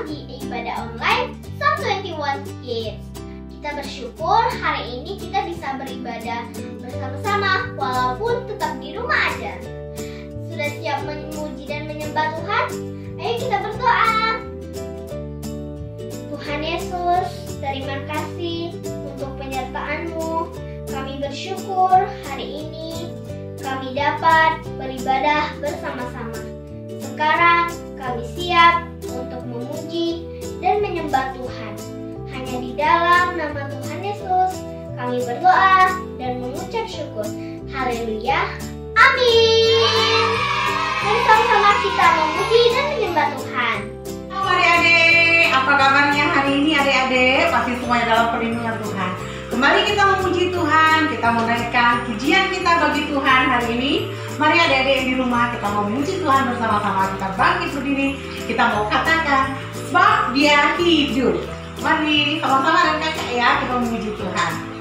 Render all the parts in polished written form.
datang di ibadah online Psalm 21 Kids. Kita bersyukur hari ini kita bisa beribadah bersama-sama walaupun tetap di rumah aja. Sudah siap memuji dan menyembah Tuhan? Ayo kita berdoa. Tuhan Yesus, terima kasih untuk penyertaan-Mu. Kami bersyukur hari ini kami dapat beribadah bersama-sama. Sekarang kami siap untuk memuji dan menyembah Tuhan. Hanya di dalam nama Tuhan Yesus kami berdoa dan mengucap syukur. Haleluya. Amin. Mari sama-sama kita memuji dan menyembah Tuhan. Halo adik-adik, apa kabarnya hari ini adik-adik? Pasti semuanya dalam perlindungan Tuhan. Kembali kita memuji Tuhan, kita menaikkan pujian kita bagi Tuhan hari ini. Mari adik-adik di rumah kita mau memuji Tuhan bersama-sama. Kita bangkit berdiri, kita mau katakan sebab Dia hidup. Mari sama-sama dan kakak ya, kita memuji Tuhan.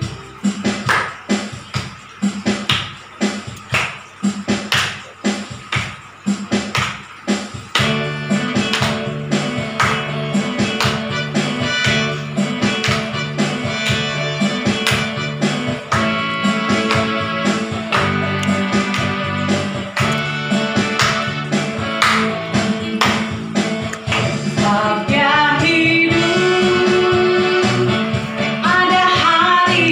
Sebab Dia hidup, ada hari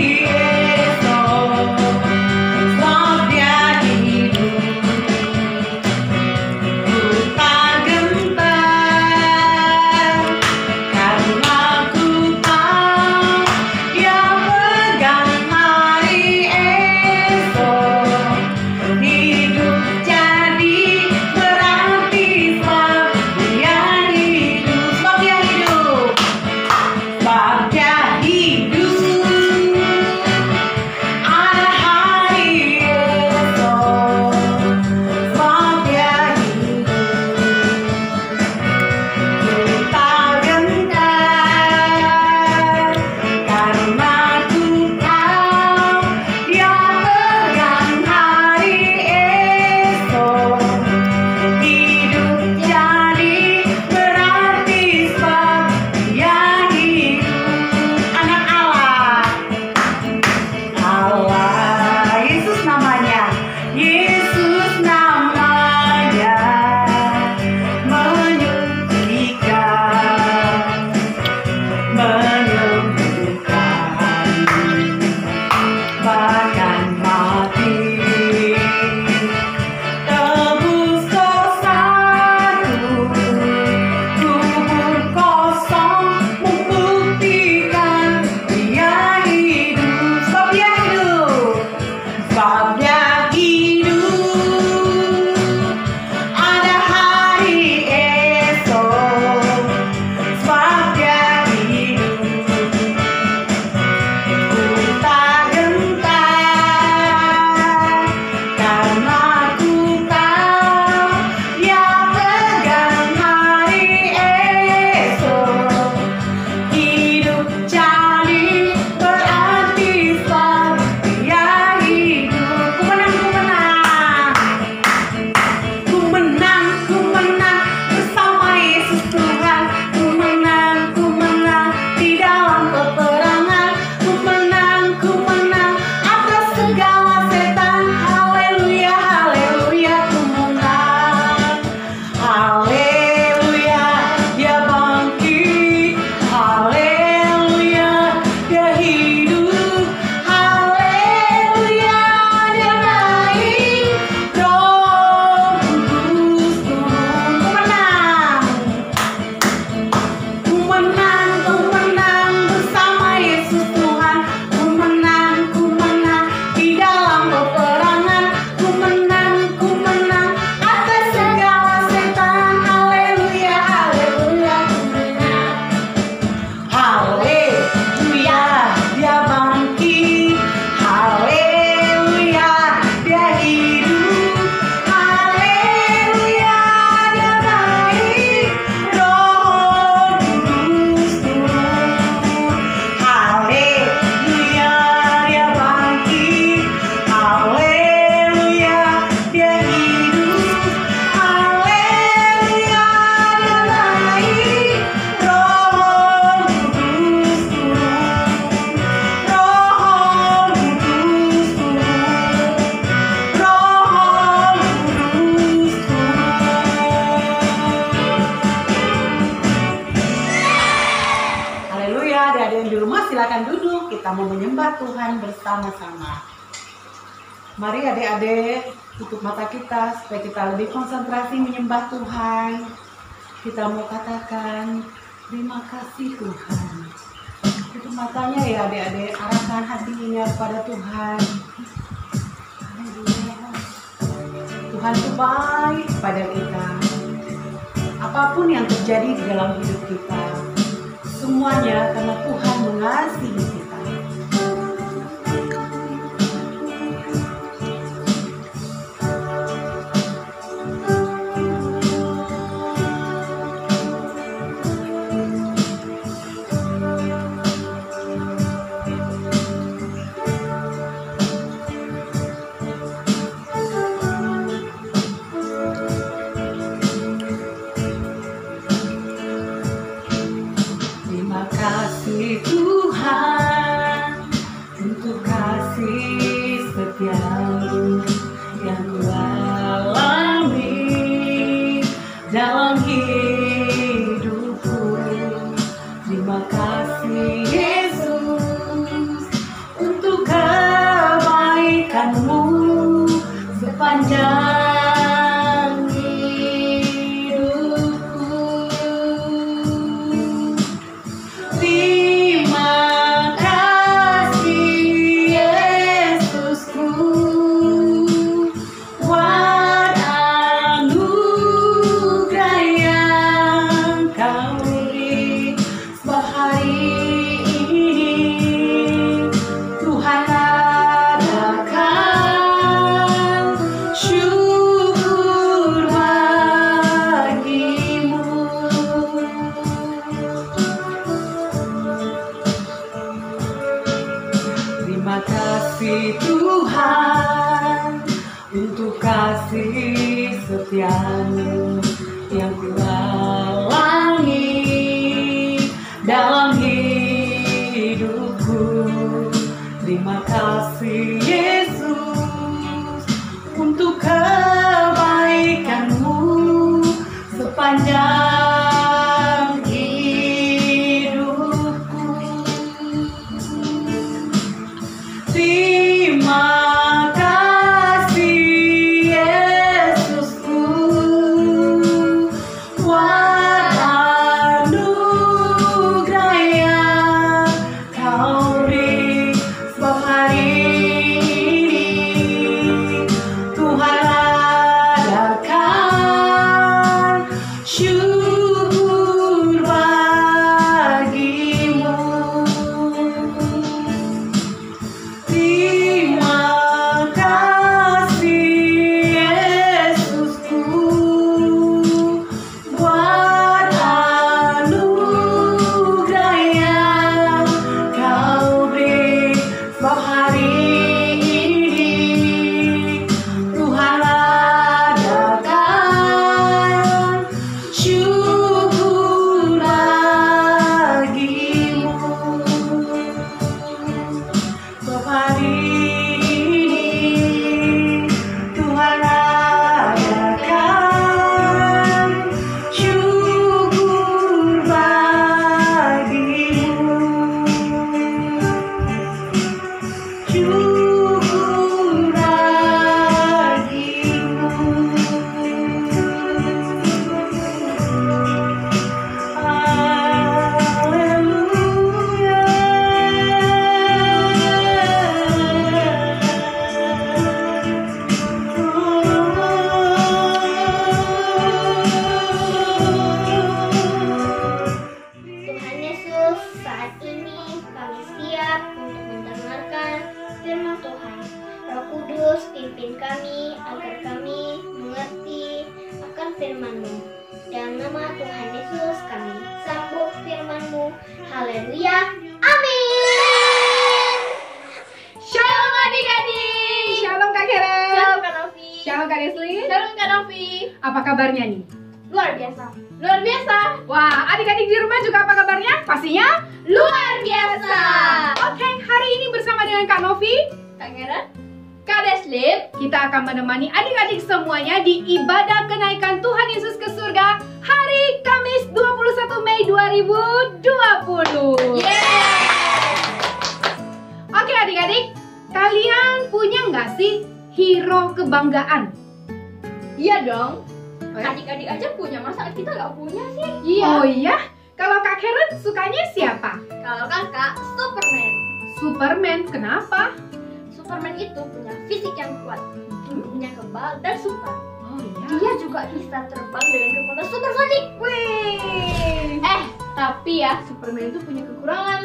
silakan duduk, kita mau menyembah Tuhan bersama-sama. Mari adik-adik tutup mata kita supaya kita lebih konsentrasi menyembah Tuhan. Kita mau katakan terima kasih Tuhan. Tutup matanya ya adik-adik, arahkan hatinya pada Tuhan. Tuhan itu baik pada kita. Apapun yang terjadi di dalam hidup kita, semuanya karena Tuhan mengasihi kita. Dalam hidupku, terima kasih Yesus untuk kebaikan-Mu sepanjang hidupku. Terima kasih Yesusku buat anugerah yang Kau beri. Sebab hari ini Tuhan adakan syukur bagimu. Terima kasih Tuhan untuk kasih setia-Mu yang Ku alami dalam hidupku. Terima kasih Yesus untuk kebaikan-Mu sepanjang hidupku. Terima kasih Yesusku buat anugerah yang Kau beri. Sebab hari ini Tuhan adakan syukur bagimu. Terima kasih Yesusku buat anugerah yang Kau beri. Sebab hari ini Tuhan adakan syukur bagimu. Sebab hari ini Tuhan adakan syukur bagimu. Syukur Tuhan Yesus, saat ini kami siap untuk mendengarkan firman Tuhan. Roh Kudus, pimpin kami agar kami mengerti akan firman-Mu. Dalam nama Tuhan Yesus kami sambut firman-Mu. Haleluya. Amin. Shalom adik-adik. Shalom Kak Keren. Shalom Kak Novi. Shalom Kak Desli. Shalom Kak Novi. Apa kabarnya nih? Luar biasa. Luar biasa. Wah, adik-adik di rumah juga apa kabarnya? Pastinya Luar biasa. Oke, hari ini bersama dengan Kak Novi, Kak Keren. Kak Deslip, kita akan menemani adik-adik semuanya di ibadah kenaikan Tuhan Yesus ke surga hari Kamis 21 Mei 2020. Yeay. adik-adik, kalian punya nggak sih hero kebanggaan? Iya dong. Oh, ya? Adik-adik aja punya, masa kita nggak punya sih? Oh iya? Kalau Kak Karen sukanya siapa? Kalau kakak, Superman. Superman, kenapa? Superman itu punya fisik yang kuat, tubuhnya kebal dan super. Oh iya. Dia juga bisa terbang dengan kekuatan supersonik. Wih. Tapi ya, Superman itu punya kekurangan.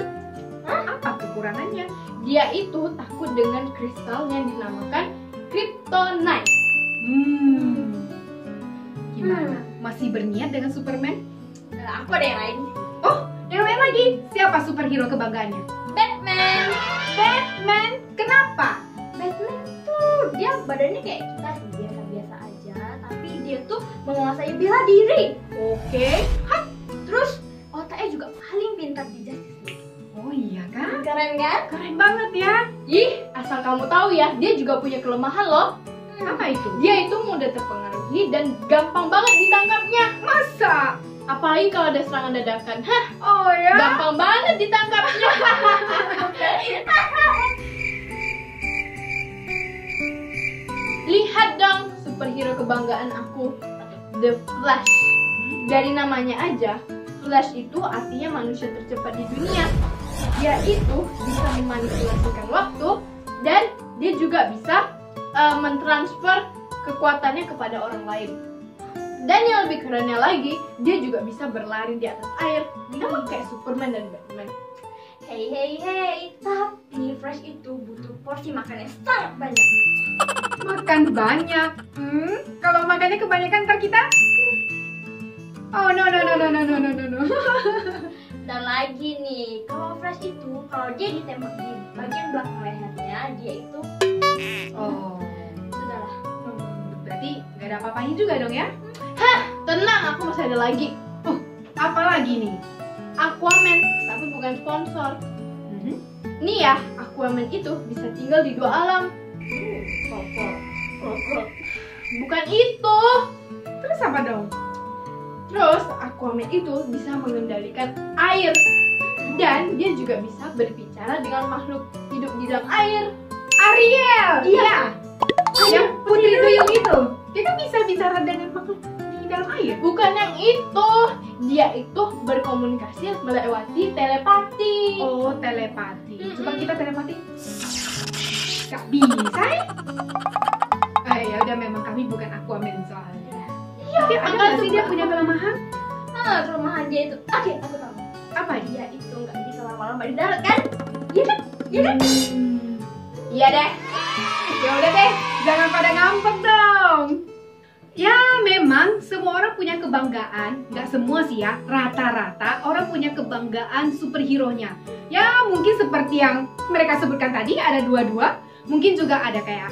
Apa kekurangannya? Dia itu takut dengan kristal yang dinamakan Kryptonite. Gimana? Masih berniat dengan Superman? Aku ada yang lain. Oh, yang lain lagi. Siapa superhero kebanggaannya? Batman. Batman. Kenapa? Batman tuh dia badannya kayak kita sih, biasa-biasa aja, tapi dia tuh menguasai bela diri. Oke. Terus otaknya juga paling pintar di Justice League. Oh iya kan? Keren kan? Keren banget ya. Ih, asal kamu tahu ya, dia juga punya kelemahan loh. Apa itu? Dia itu mudah terpengaruhi dan gampang banget ditangkapnya. Masa? Apalagi kalau ada serangan dadakan. Hah, Oh ya? gampang banget ditangkapnya. Lihat dong superhero kebanggaan aku, The Flash. Dari namanya aja, Flash itu artinya manusia tercepat di dunia. Dia itu bisa memanipulasikan waktu dan dia juga bisa mentransfer kekuatannya kepada orang lain. Dan yang lebih kerennya lagi, dia juga bisa berlari di atas air, sama kayak Superman dan Batman. Hey, tapi Flash itu butuh porsi makannya sangat banyak. Makan banyak. Kalau makannya kebanyakan ntar kita. Oh no. Dan lagi nih, kalau Flash itu, kalau dia ditembak di bagian belakang lehernya, dia itu Oh. sudahlah. Berarti nggak ada apa-apanya juga dong ya? Tenang, aku masih ada lagi. Apa lagi nih? Aquaman, tapi bukan sponsor. Nih ya, Aquaman itu bisa tinggal di 2 alam. Bukan itu. Terus apa dong? Terus Aquaman itu bisa mengendalikan air. Dan dia juga bisa berbicara dengan makhluk hidup di dalam air. Ariel. Iya. Yang putri duyung itu. Dia kan bisa bicara dengan makhluk di dalam air. Bukan yang itu. Dia itu berkomunikasi melewati telepati. Oh, telepati. Coba kita telepati. Gak bisa ya? Ya udah, memang kami bukan Aquaman soalnya. Tapi ada nggak sih dia punya kelemahan? Kelemahan dia itu. Oke, aku tahu. Apa dia? Dia itu nggak bisa lama-lama di darat kan? Iya kan? Iya kan? Iya deh. Ya udah deh, jangan pada ngambek dong. Ya memang semua orang punya kebanggaan. Nggak semua sih ya, rata-rata orang punya kebanggaan superhero-nya. Ya mungkin seperti yang mereka sebutkan tadi, ada 2. Mungkin juga ada kayak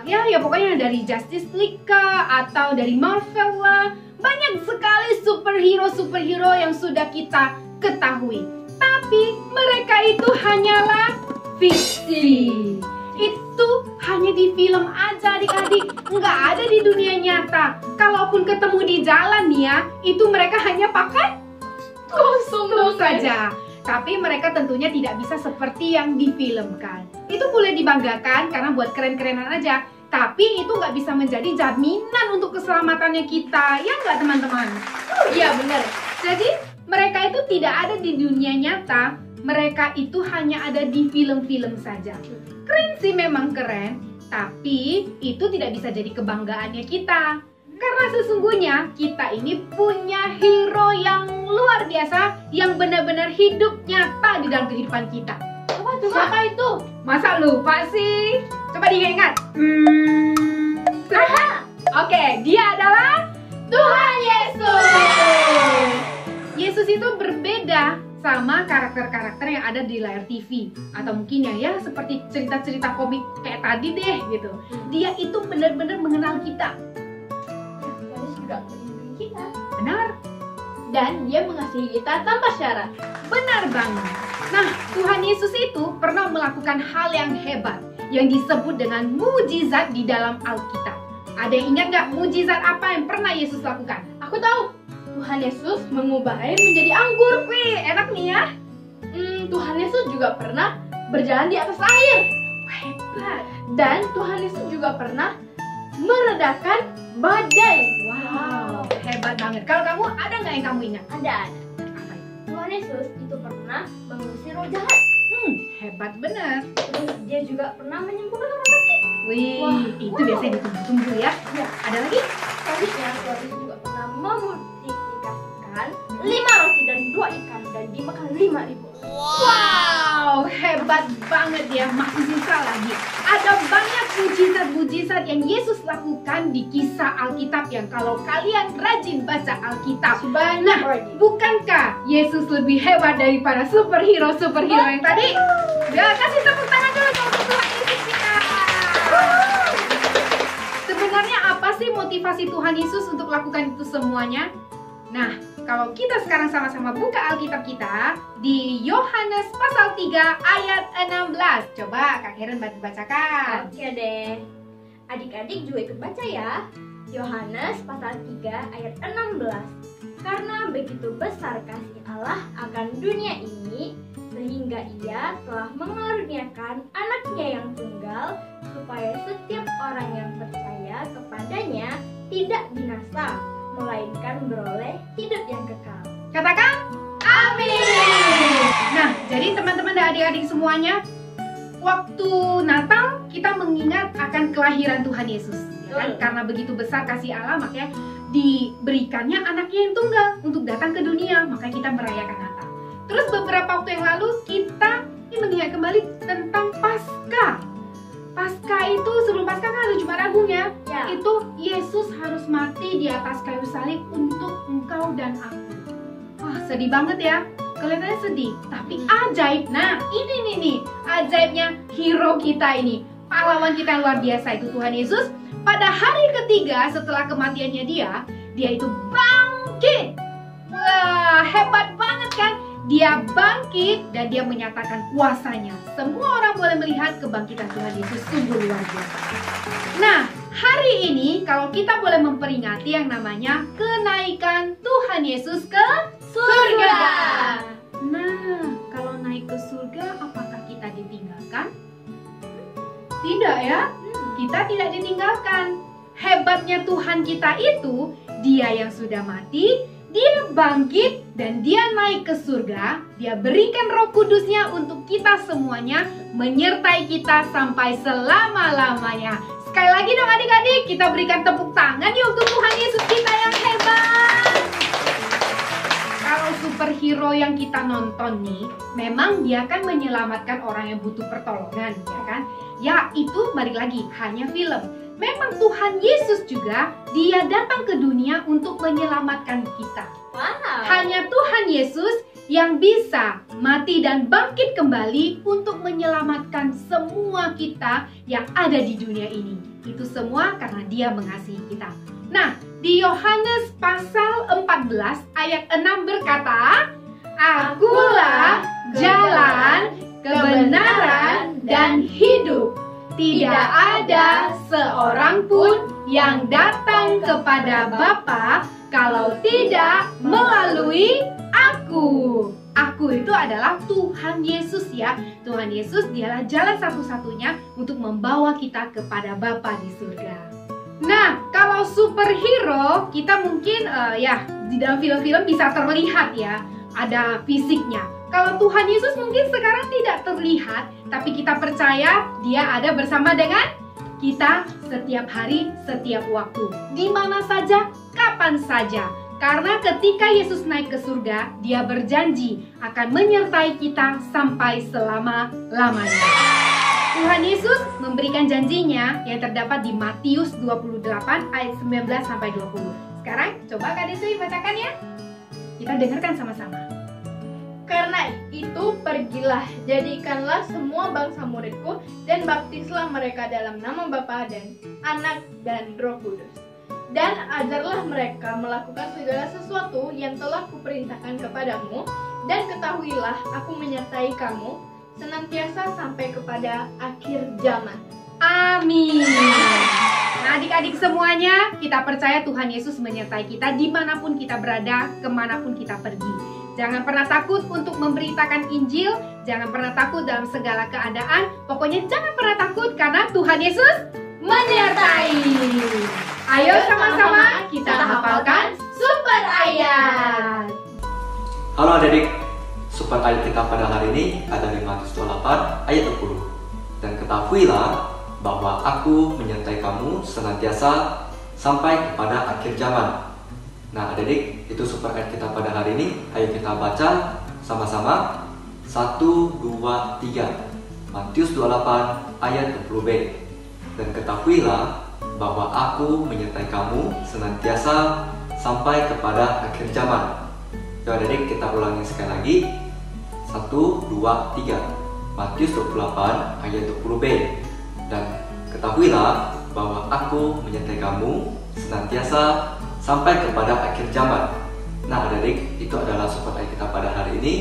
ya pokoknya dari Justice League kah, atau dari Marvel lah. Banyak sekali superhero yang sudah kita ketahui. Tapi mereka itu hanyalah fiksi. Itu hanya di film aja adik-adik, nggak ada di dunia nyata. Kalaupun ketemu di jalan nih ya, itu mereka hanya pakai kostum saja. Tapi mereka tentunya tidak bisa seperti yang difilmkan. Itu boleh dibanggakan karena buat keren-kerenan aja. Tapi itu nggak bisa menjadi jaminan untuk keselamatannya kita, ya nggak teman-teman? Iya benar. Jadi mereka itu tidak ada di dunia nyata. Mereka itu hanya ada di film-film saja. Keren sih, memang keren. Tapi itu tidak bisa jadi kebanggaannya kita. Karena sesungguhnya kita ini punya hero yang luar biasa, yang benar-benar hidup nyata di dalam kehidupan kita. Siapa itu? Masa lupa sih? Coba diingat. Oke, dia adalah Tuhan Yesus. Yesus itu berbeda sama karakter-karakter yang ada di layar TV, atau mungkin ya seperti cerita-cerita komik kayak tadi deh gitu. Dia itu benar-benar mengenal kita. Dia sudah melindungi kita. Benar? Dan dia mengasihi kita tanpa syarat. Benar banget. Nah, Tuhan Yesus itu pernah melakukan hal yang hebat yang disebut dengan mujizat di dalam Alkitab. Ada yang ingat nggak mujizat apa yang pernah Yesus lakukan? Aku tahu. Tuhan Yesus mengubah air menjadi anggur. Wih, enak nih ya. Tuhan Yesus juga pernah berjalan di atas air. Hebat. Dan Tuhan Yesus juga pernah meredakan badai. Wow, hebat banget. Kalau kamu ada nggak yang kamu ingat? Ada. Apa itu? Tuhan Yesus itu pernah mengusir roh jahat. Hebat benar. Terus dia juga pernah menyembuhkan orang sakit. Wih, Wah, itu biasanya ditunggu-tunggu ya. Iya. Ada lagi? Selanjutnya Tuhan Yesus juga pernah memultiplikasikan 5 roti dan 2 ikan dan dimakan 5.000. Wow, hebat banget ya. Masih sisa lagi. Ada banyak mujizat-mujizat yang Yesus lakukan di kisah Alkitab yang kalau kalian rajin baca Alkitab. Banyak Nah, lagi. bukankah Yesus lebih hebat daripada superhero-superhero yang tadi? Ya, kasih tepuk tangan dulu dong untuk Tuhan Yesus kita. Sebenarnya apa sih motivasi Tuhan Yesus untuk lakukan itu semuanya? Nah, kalau kita sekarang sama-sama buka Alkitab kita di Yohanes pasal 3 ayat 16. Coba Kak Heren bacakan. Oke deh. Adik-adik juga ikut baca ya. Yohanes pasal 3 ayat 16. Karena begitu besar kasih Allah akan dunia ini, sehingga Ia telah mengaruniakan anaknya yang tunggal, supaya setiap orang yang percaya kepadanya tidak binasa, melainkan beroleh hidup yang kekal. Katakan amin. Nah, jadi teman-teman dan adik-adik semuanya, waktu Natal kita mengingat akan kelahiran Tuhan Yesus, ya kan? Karena begitu besar kasih Allah, makanya diberikannya anaknya yang tunggal untuk datang ke dunia, makanya kita merayakan Natal. Terus beberapa waktu yang lalu kita mengingat kembali tentang Paskah. Paskah itu, sebelum Paskah kan ada Jumat Agung ya. Ya. Itu Yesus harus mati di atas kayu salib untuk engkau dan aku. Wah, sedih banget ya. Kelihatannya sedih, tapi ajaib. Nah, ini nih ajaibnya hero kita ini. Pahlawan kita yang luar biasa itu Tuhan Yesus. Pada hari ketiga setelah kematiannya dia itu bangkit. Wah, hebat banget kan? Dia bangkit dan dia menyatakan kuasanya. Semua orang boleh melihat kebangkitan Tuhan Yesus, sungguh luar biasa. Nah, hari ini kalau kita boleh memperingati yang namanya kenaikan Tuhan Yesus ke surga. Nah, kalau naik ke surga apakah kita ditinggalkan? Tidak ya, kita tidak ditinggalkan. Hebatnya Tuhan kita itu, Dia yang sudah mati, Dia bangkit dan Dia naik ke surga. Dia berikan Roh Kudusnya untuk kita semuanya, menyertai kita sampai selama-lamanya. Sekali lagi dong adik-adik, kita berikan tepuk tangan yuk untuk Tuhan Yesus kita yang hebat. Kalau superhero yang kita nonton nih, memang dia kan menyelamatkan orang yang butuh pertolongan, ya kan? Ya, itu balik lagi, hanya film. Memang Tuhan Yesus juga, dia datang ke dunia untuk menyelamatkan kita. Wow. Hanya Tuhan Yesus yang bisa mati dan bangkit kembali untuk menyelamatkan semua kita yang ada di dunia ini. Itu semua karena Dia mengasihi kita. Nah, di Yohanes pasal 14 ayat 6 berkata, Akulah jalan, kebenaran, dan hidup. Tidak ada seorang pun yang datang kepada Bapa kalau tidak melalui aku. Aku itu adalah Tuhan Yesus ya. Tuhan Yesus dialah jalan satu-satunya untuk membawa kita kepada Bapa di surga. Nah, kalau superhero kita mungkin ya di dalam film-film bisa terlihat ya, ada fisiknya. Kalau Tuhan Yesus mungkin sekarang tidak terlihat, tapi kita percaya Dia ada bersama dengan kita setiap hari, setiap waktu. Di mana saja, kapan saja. Karena ketika Yesus naik ke surga, Dia berjanji akan menyertai kita sampai selama-lamanya. Tuhan Yesus memberikan janjinya yang terdapat di Matius 28 ayat 19 sampai 20. Sekarang coba Kak Deswi bacakan ya. Kita dengarkan sama-sama. Karena itu pergilah, jadikanlah semua bangsa muridku dan baptislah mereka dalam nama Bapa dan Anak dan Roh Kudus. Dan ajarlah mereka melakukan segala sesuatu yang telah kuperintahkan kepadamu, dan ketahuilah aku menyertai kamu senantiasa sampai kepada akhir zaman. Amin. Nah adik-adik semuanya, kita percaya Tuhan Yesus menyertai kita dimanapun kita berada, kemanapun kita pergi. Jangan pernah takut untuk memberitakan Injil, Jangan pernah takut dalam segala keadaan. Pokoknya jangan pernah takut karena Tuhan Yesus menyertai. Ayo sama-sama kita hafalkan super ayat. Halo adik-adik, super ayat kita pada hari ini ada di Matius 28 ayat 20. Dan ketahuilah bahwa aku menyertai kamu senantiasa sampai kepada akhir zaman. Nah adik-adik, itu super ayat kita pada hari ini. Ayo kita baca sama-sama. 1, 2, 3. Matius 28 ayat 20b. Dan ketahuilah bahwa aku menyertai kamu senantiasa sampai kepada akhir zaman. Yuk adik-adik, kita ulangi sekali lagi. 1, 2, 3. Matius 28 ayat 20b. Dan ketahuilah bahwa aku menyertai kamu senantiasa sampai kepada akhir zaman. Nah adik-adik, itu adalah super ayat kita pada hari ini.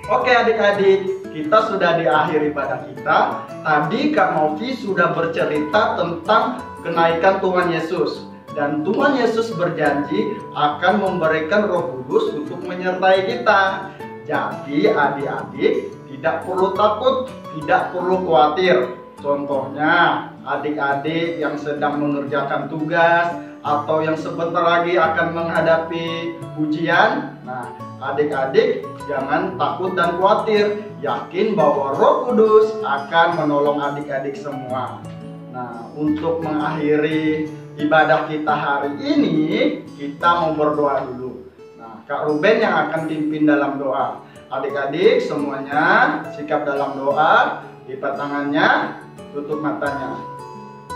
Oke adik-adik, kita sudah di akhir ibadah kita. Tadi Kak Novi sudah bercerita tentang kenaikan Tuhan Yesus. Dan Tuhan Yesus berjanji akan memberikan Roh Kudus untuk menyertai kita. Jadi adik-adik tidak perlu takut, tidak perlu khawatir. Contohnya adik-adik yang sedang mengerjakan tugas atau yang sebentar lagi akan menghadapi ujian. Nah, adik-adik jangan takut dan khawatir. Yakin bahwa Roh Kudus akan menolong adik-adik semua. Nah, untuk mengakhiri ibadah kita hari ini, kita mau berdoa dulu. Nah, Kak Ruben yang akan pimpin dalam doa. Adik-adik semuanya sikap dalam doa, lipat tangannya, tutup matanya.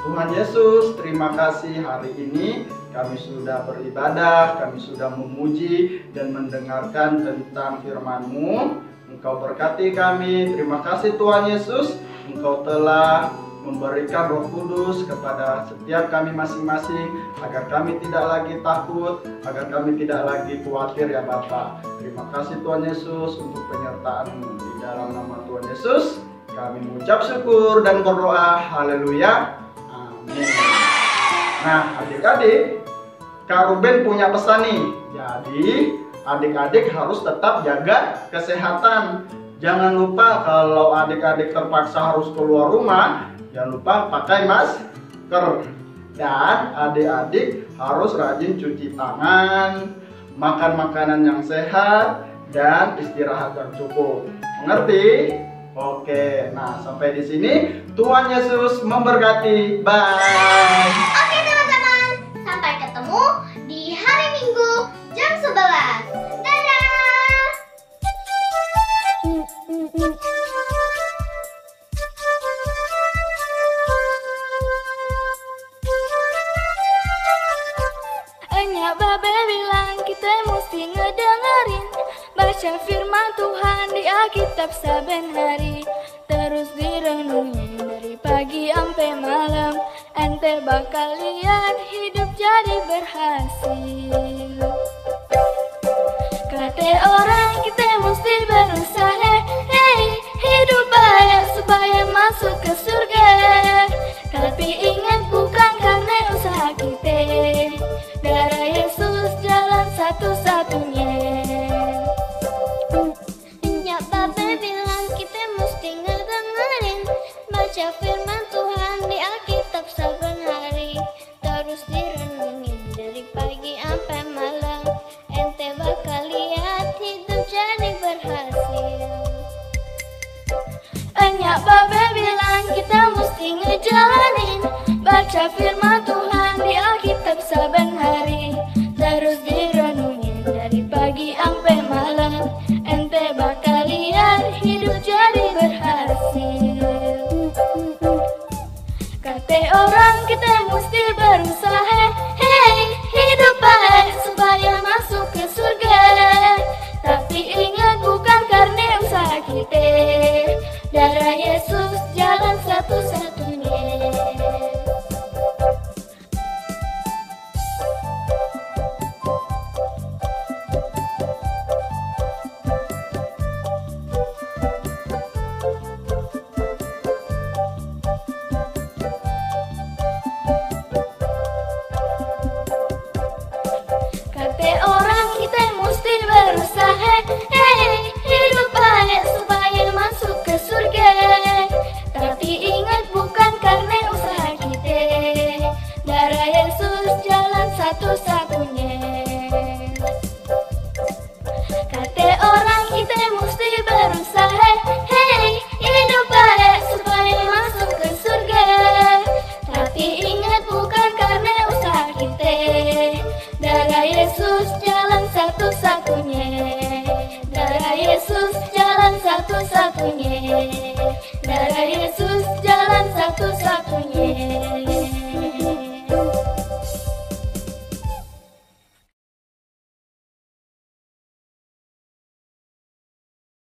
Tuhan Yesus, terima kasih hari ini kami sudah beribadah, kami sudah memuji dan mendengarkan tentang firman-Mu. Engkau berkati kami. Terima kasih Tuhan Yesus, Engkau telah memberikan Roh Kudus kepada setiap kami masing-masing agar kami tidak lagi takut, agar kami tidak lagi khawatir ya Bapa. Terima kasih Tuhan Yesus untuk penyertaan-Mu. Di dalam nama Tuhan Yesus kami mengucap syukur dan berdoa. Haleluya. Amin. Nah adik-adik, Kak Ruben punya pesan nih. Jadi adik-adik harus tetap jaga kesehatan. Jangan lupa kalau adik-adik terpaksa harus keluar rumah, jangan lupa pakai masker. Dan adik-adik harus rajin cuci tangan, makan makanan yang sehat, dan istirahat yang cukup. Mengerti? Oke, nah sampai di sini Tuhan Yesus memberkati. Bye. Oke teman-teman, sampai ketemu di hari Minggu jam 11. Dadah. Enyak babe bilang kita mesti ngedengerin baca firman Tuhan di Alkitab saben hari. Terus direnungin dari pagi sampai malam. Ente bakal lihat hidup jadi berhasil. Kata orang kita mesti berusaha, hey, hidup baik supaya masuk ke surga. Tapi ingat bukan karena usaha kita, darah Yesus jalan satu-satunya. Nyak babe bilang kita mesti ngedengerin baca firman Tuhan di Alkitab saben hari. Terus direnungin dari pagi sampai malam. Ente bakal lihat hidup jadi berhasil. Enyak babe bilang kita mesti ngejalanin baca firman Tuhan di Alkitab saben hari. Terus direnungin dari pagi sampai malam. Ente bakal lihat hidup jadi berhasil. Kata orang kita mesti berusaha, hey, hidup baik supaya masuk ke surga. Tapi ingat bukan karena usaha kita, darah Yesus jalan satu-satunya. satu-satunya. Darah Yesus jalan satu-satunya.